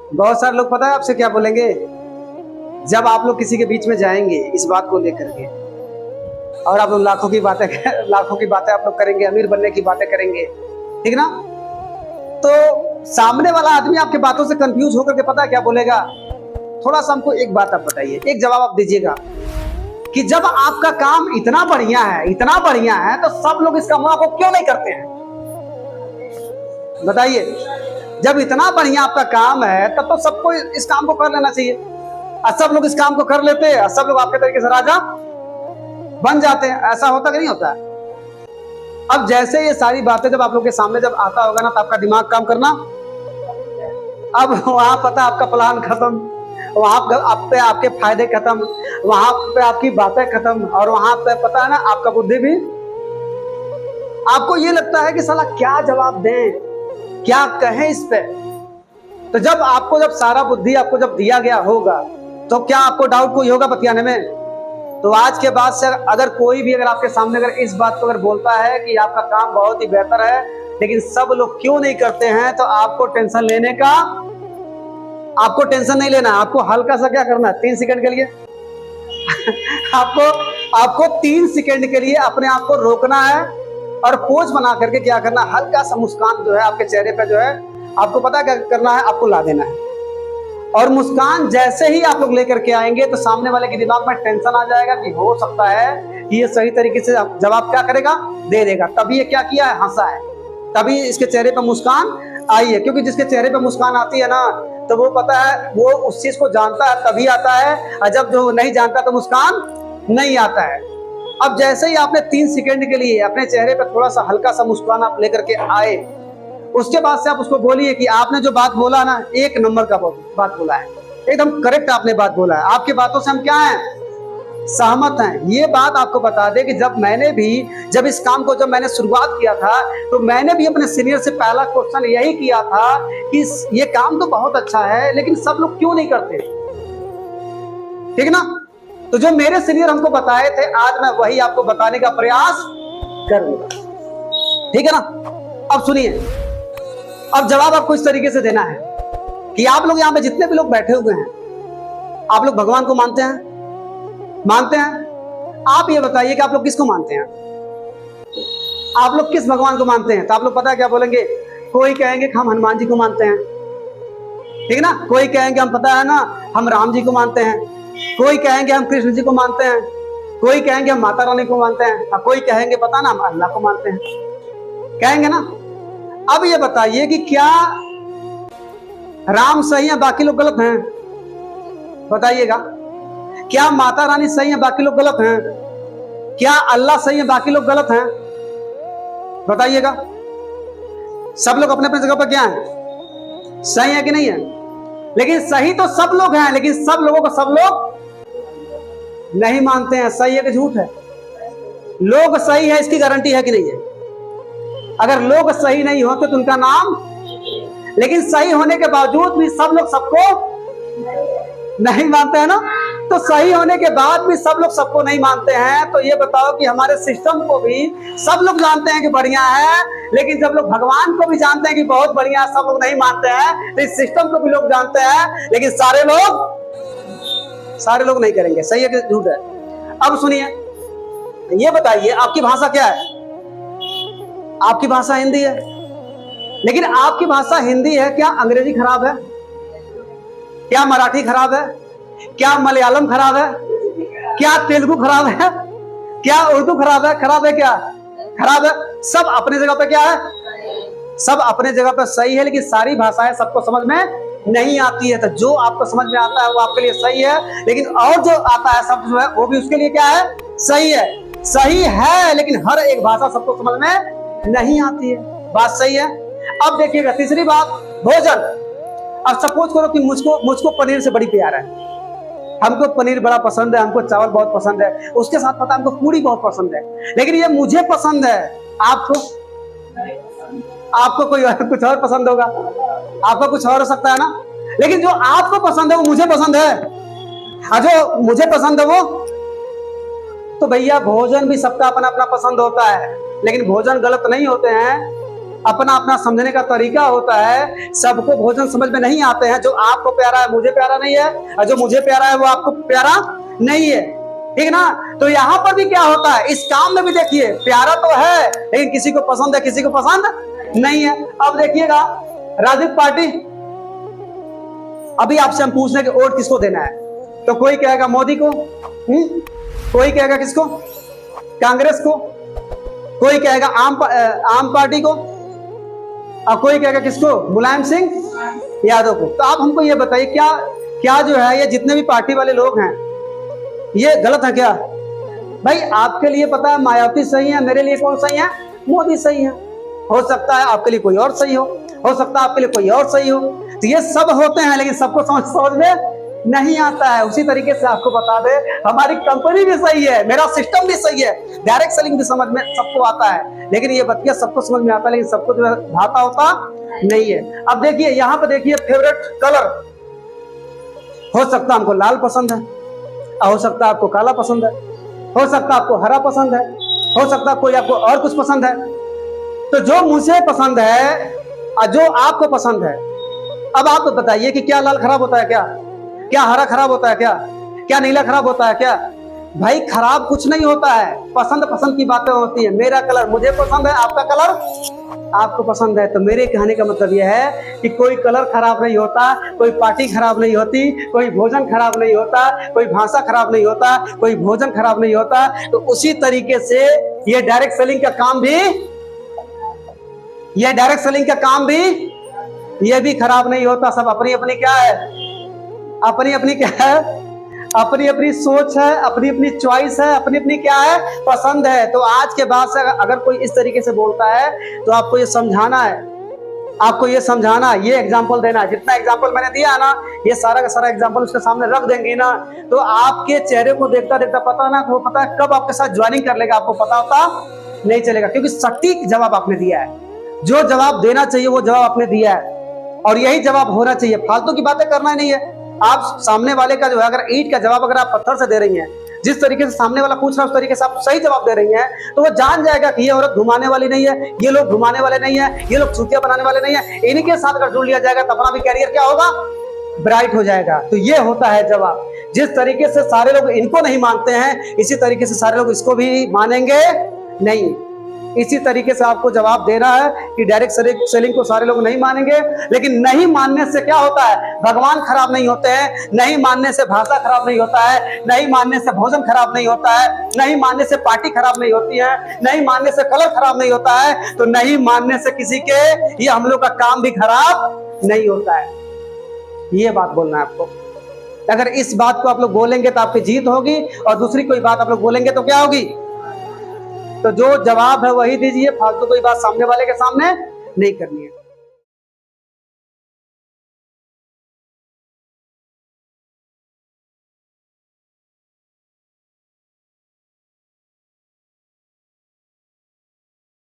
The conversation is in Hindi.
बहुत सारे लोग पता है आपसे क्या बोलेंगे, जब आप लोग किसी के बीच में जाएंगे इस बात को लेकर के, और आप लोग लाखों की बातें आप लोग करेंगे, अमीर बनने की बातें करेंगे, ठीक ना। तो सामने वाला आदमी आपके बातों से कंफ्यूज होकर के पता है क्या बोलेगा, थोड़ा सा हमको एक बात आप बताइए, एक जवाब आप दीजिएगा कि जब आपका काम इतना बढ़िया है तो सब लोग इस काम को क्यों नहीं करते हैं? बताइए, जब इतना बढ़िया आपका काम है तब तो सबको इस काम को कर लेना चाहिए, और सब लोग इस काम को कर लेते हैं, सब लोग आपके तरीके से राजा बन जाते हैं। ऐसा होता कि नहीं होता? अब जैसे ये सारी बातें जब आप लोग के सामने जब आता होगा ना, तो आपका दिमाग काम करना, अब वहां पता आपका प्लान खत्म, वहां आप पे आपके फायदे खत्म, वहां पे आपकी बातें खत्म, और वहां पे पता है ना आपका बुद्धि भी। आपको ये लगता है कि साला क्या जवाब दें, क्या कहें इस पे। तो जब सारा बुद्धि आपको जब दिया गया होगा, तो क्या आपको डाउट कोई होगा बतियाने में? तो आज के बाद से अगर कोई भी अगर आपके सामने अगर इस बात को अगर बोलता है कि आपका काम बहुत ही बेहतर है लेकिन सब लोग क्यों नहीं करते हैं, तो आपको टेंशन नहीं लेना। आपको हल्का सा क्या करना है, 3 सेकंड के लिए आपको 3 सेकंड के लिए अपने आप को रोकना है, और पोज बना करके क्या करना, हल्का सा मुस्कान जो है आपके चेहरे पे जो है, आपको पता क्या करना है, आपको ला देना है। और मुस्कान जैसे ही आप लोग लेकर के आएंगे तो सामने वाले के दिमाग में टेंशन आ जाएगा कि हो सकता है कि ये सही तरीके से जवाब क्या करेगा, दे देगा, तभी ये क्या किया है, हंसा है, तभी इसके चेहरे पे मुस्कान आई है। क्योंकि जिसके चेहरे पे मुस्कान आती है ना, तो वो पता है वो उस चीज को जानता है तभी आता है, और जब जो नहीं जानता तो मुस्कान नहीं आता है। अब जैसे ही आपने 3 सेकंड के लिए अपने चेहरे पे थोड़ा सा हल्का सा मुस्कान आप लेकर के आए, उसके बाद से आप उसको बोलिए कि आपने जो बात बोला ना, 1 नंबर का बात बोला है, एकदम करेक्ट आपने बात बोला है, आपकी बातों से हम क्या हैं, सहमत हैं। ये बात आपको बता दे कि जब इस काम को जब मैंने शुरुआत किया था, तो मैंने भी अपने सीनियर से पहला क्वेश्चन यही किया था कि ये काम तो बहुत अच्छा है लेकिन सब लोग क्यों नहीं करते, ठीक ना। तो जो मेरे सीनियर हमको बताए थे, आज मैं वही आपको बताने का प्रयास करूंगा, ठीक है ना। अब सुनिए, अब जवाब आपको इस तरीके से देना है कि आप लोग यहाँ पे जितने भी लोग बैठे हुए हैं, आप लोग भगवान को मानते हैं? आप ये बताइए कि आप लोग किसको मानते हैं, आप लोग किस भगवान को मानते हैं? तो आप लोग पता है क्या बोलेंगे, कोई कहेंगे कि हम हनुमान जी को मानते हैं, ठीक ना, कोई कहेंगे हम पता है ना हम राम जी को मानते हैं, कोई कहेंगे हम कृष्ण जी को मानते हैं, कोई कहेंगे हम माता रानी को मानते हैं, और कोई कहेंगे पता ना हम अल्लाह को मानते हैं, कहेंगे ना। अब ये बताइए कि क्या राम सही है बाकी लोग गलत हैं? बताइएगा, क्या माता रानी सही है बाकी लोग गलत हैं? क्या अल्लाह सही है बाकी लोग गलत हैं? बताइएगा। सब लोग अपने अपने जगह पर क्या है, सही है कि नहीं है? लेकिन सही तो सब लोग हैं, लेकिन सब लोगों को सब लोग नहीं मानते हैं। सही है कि झूठ है? लोग सही है इसकी गारंटी है कि नहीं है? अगर लोग सही नहीं होते तो उनका नाम, लेकिन सही होने के बावजूद भी सब लोग सबको नहीं मानते हैं ना। तो सही होने के बाद भी सब लोग सबको नहीं मानते हैं, तो ये बताओ कि हमारे सिस्टम को भी सब लोग जानते हैं कि बढ़िया है, लेकिन जब लोग भगवान को भी जानते हैं कि बहुत बढ़िया है, सब लोग नहीं मानते हैं, तो इस सिस्टम को भी लोग जानते हैं, लेकिन सारे लोग नहीं करेंगे। सही है कि झूठ है? अब सुनिए, ये बताइए आपकी भाषा क्या है? आपकी भाषा हिंदी है, लेकिन आपकी भाषा हिंदी है, क्या अंग्रेजी खराब है? क्या मराठी खराब है? क्या मलयालम खराब है? क्या तेलुगु खराब है? क्या उर्दू खराब है? खराब है क्या? खराब है। सब अपने जगह पे क्या है, सब अपने जगह पे सही है, लेकिन सारी भाषाएं सबको समझ में नहीं आती है। तो जो आपको समझ में आता है वो आपके लिए सही है, लेकिन और जो आता है सब जो है वो भी उसके लिए क्या है, सही है। सही है, लेकिन हर एक भाषा सबको समझ में नहीं आती है। बात सही है। अब देखिएगा तीसरी बात, भोजन। अब सपोज करो कि मुझको पनीर से बड़ी प्यार है, हमको पनीर बड़ा पसंद है, हमको चावल बहुत पसंद है, उसके साथ पता हमको पूरी बहुत पसंद है, लेकिन ये मुझे पसंद है, आपको कोई कुछ और पसंद होगा, आपको कुछ और हो सकता है ना। लेकिन जो आपको पसंद है वो मुझे पसंद है, और जो मुझे पसंद है वो, तो भैया भोजन भी सबका अपना अपना पसंद होता है, लेकिन भोजन गलत नहीं होते हैं। अपना अपना समझने का तरीका होता है। सबको भोजन समझ में नहीं आते हैं। जो आपको प्यारा है मुझे प्यारा नहीं है, और जो मुझे प्यारा है वो आपको प्यारा नहीं है, ठीक ना। तो यहाँ पर भी क्या होता है, इस काम में भी देखिए प्यारा तो है लेकिन किसी को पसंद है किसी को पसंद नहीं है। अब देखिएगा राजनीतिक पार्टी, अभी आपसे हम पूछ रहे हैं कि वोट किसको देना है, तो कोई कहेगा मोदी को, कोई कहेगा किसको, कांग्रेस को, कोई कहेगा आम पार्टी को, और कोई कहेगा किसको, मुलायम सिंह यादव को। तो आप हमको ये बताइए क्या क्या जो है ये जितने भी पार्टी वाले लोग हैं ये गलत है क्या? भाई आपके लिए पता है मायावती सही है, मेरे लिए कौन सही है, मोदी सही है। हो सकता है आपके लिए कोई और सही हो सकता है आपके लिए कोई और सही हो। तो ये सब होते हैं लेकिन सबको समझ में नहीं आता है। उसी तरीके से आपको बता दे हमारी कंपनी भी सही है, मेरा सिस्टम भी सही है, डायरेक्ट सेलिंग भी समझ में सबको आता है, लेकिन ये बतिया सबको समझ में आता है लेकिन सबको जो भाता होता नहीं है। अब देखिए यहाँ पे देखिए फेवरेट कलर, हो सकता है हमको लाल पसंद है, हो सकता है आपको काला पसंद है, हो सकता है आपको हरा पसंद है, हो सकता है कोई आपको और कुछ पसंद है। तो जो मुझे पसंद है और जो आपको पसंद है, अब आप बताइए कि क्या लाल खराब होता है क्या हरा खराब होता है क्या नीला खराब होता है क्या? भाई खराब कुछ नहीं होता है, पसंद की बातें होती है। मेरा कलर मुझे पसंद है, आपका कलर आपको पसंद है। तो मेरे कहने का मतलब यह है कि कोई कलर खराब नहीं होता, कोई पार्टी खराब नहीं होती, कोई भोजन खराब नहीं होता, कोई भाषा खराब नहीं होता, कोई भोजन खराब नहीं होता। तो उसी तरीके से ये डायरेक्ट सेलिंग का काम भी, ये डायरेक्ट सेलिंग का काम भी ये भी खराब नहीं होता। सब अपनी अपनी क्या है, अपनी अपनी क्या है, अपनी अपनी सोच है, अपनी अपनी चॉइस है, अपनी अपनी क्या है, पसंद है। तो आज के बाद से अगर कोई इस तरीके से बोलता है तो आपको ये समझाना है, आपको ये समझाना, ये एग्जाम्पल देना है। जितना एग्जाम्पल मैंने दिया है ना, ये सारा का सारा एग्जाम्पल उसके सामने रख देंगे ना, तो आपके चेहरे को देखता देखता पता ना, वो पता है कब आपके साथ ज्वाइनिंग कर लेगा, आपको पता होता नहीं चलेगा। क्योंकि सटीक जवाब आपने दिया है, जो जवाब देना चाहिए वो जवाब आपने दिया है, और यही जवाब होना चाहिए। फालतू की बातें करना ही नहीं है। आप सामने वाले का जो है अगर ईंट का जवाब अगर आप पत्थर से दे रही हैं, जिस तरीके से सामने वाला पूछ रहा है उस तरीके से आप सही जवाब दे रही हैं, तो वो जान जाएगा कि ये औरत घुमाने वाली नहीं है, ये लोग घुमाने वाले नहीं है, ये लोग चूतिया बनाने वाले नहीं है। इनके साथ अगर जुड़ लिया जाएगा तो अपना भी कैरियर क्या होगा, ब्राइट हो जाएगा। तो ये होता है जवाब। जिस तरीके से सारे लोग इनको नहीं मानते हैं, इसी तरीके से सारे लोग इसको भी मानेंगे नहीं। इसी तरीके से आपको जवाब देना है कि डायरेक्ट सेलिंग को सारे लोग नहीं मानेंगे, लेकिन नहीं मानने से क्या होता है, भगवान खराब नहीं होते हैं, नहीं मानने से भाषा खराब नहीं होता है, नहीं मानने से भोजन खराब नहीं होता है, नहीं मानने से पार्टी खराब नहीं होती है, नहीं मानने से कलर खराब नहीं होता है, तो नहीं मानने से किसी के ये हम लोग का काम भी खराब नहीं होता है। ये बात बोलना है आपको। अगर इस बात को आप लोग बोलेंगे तो आपकी जीत होगी, और दूसरी कोई बात आप लोग बोलेंगे तो क्या होगी। तो जो जवाब है वही दीजिए, फालतू कोई बात सामने वाले के सामने नहीं करनी है।